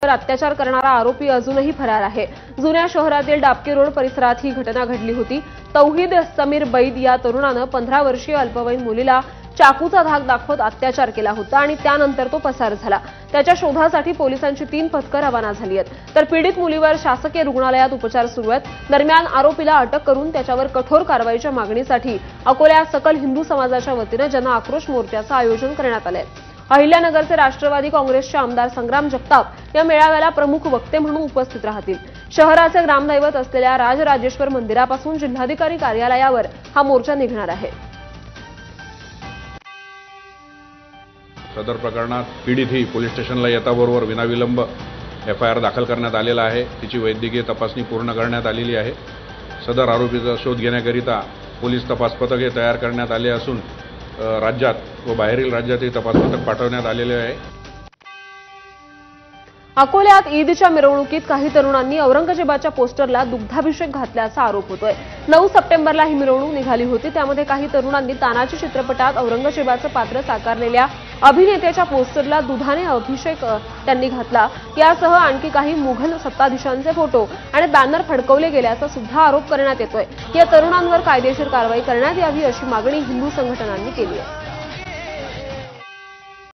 महिलांवर अत्याचार करणारा आरोपी अजूनही फरार आहे। जुन्या शहरातील डाबके रोड परिसरात ही घटना घडली होती। तौहीद समीर बैद या तरुणानं 15 वर्षीय अल्पवयीन मुलीला चाकूचा धाक दाखवत अत्याचार केला होता आणि त्यानंतर तो पसार झाला। त्याच्या शोधासाठी पोलिसांची 3 पथकं रवाना झाली आहेत, तर पीडित मुलीवर शासकीय रुग्णालयात उपचार सुरू आहेत। दरम्यान आरोपीला अटक करून त्याच्यावर कठोर कारवाईच्या मागणीसाठी अकोल्यात सकल हिंदू समाजाच्या वतीने जन आक्रोश मोर्चाचं आयोजन करण्यात आलंय। अहिल्यानगरचे राष्ट्रवादी काँग्रेसचे आमदार संग्राम जगताप या मेळाव्याला प्रमुख वक्ते म्हणून उपस्थित राहतील। शहराचे ग्रामदैवत असलेल्या राजराजेश्वर मंदिरापासून जिल्हाधिकारी कार्यालयावर हा मोर्चा निघणार आहे। सदर प्रकरणात पीडित ही पोलीस स्टेशनला येताबरोबर विनाविलंब FIR दाखल करण्यात आलेला आहे। तिची वैद्यकीय तपासणी पूर्ण करण्यात आलेली आहे। सदर आरोपीचा शोध घेण्याकरिता पोलीस तपास पथके तयार करण्यात आले असून राज्यात व बाहेरील राज्यातही तपास पथक पाठवण्यात आलेले आहे। अकोल्यात ईदच्या मिरवणुकीत काही तरुणांनी औरंगजेबाच्या पोस्टरला दुग्धाभिषेक घातल्याचा आरोप होतोय। 9 सप्टेंबरला ही मिरवणूक निघाली होती। त्यामध्ये काही तरुणांनी तानाजी चित्रपटात औरंगजेबाचं पात्र साकारलेल्या अभिनेत्याच्या पोस्टरला दुधाने अभिषेक त्यांनी घातला। यासह आणखी काही मुघल सत्ताधीशांचे फोटो आणि बॅनर फडकवले गेल्याचा सुद्धा आरोप करण्यात येतोय। या तरुणांवर कायदेशीर कारवाई करण्यात यावी अशी मागणी हिंदू संघटनांनी केली आहे।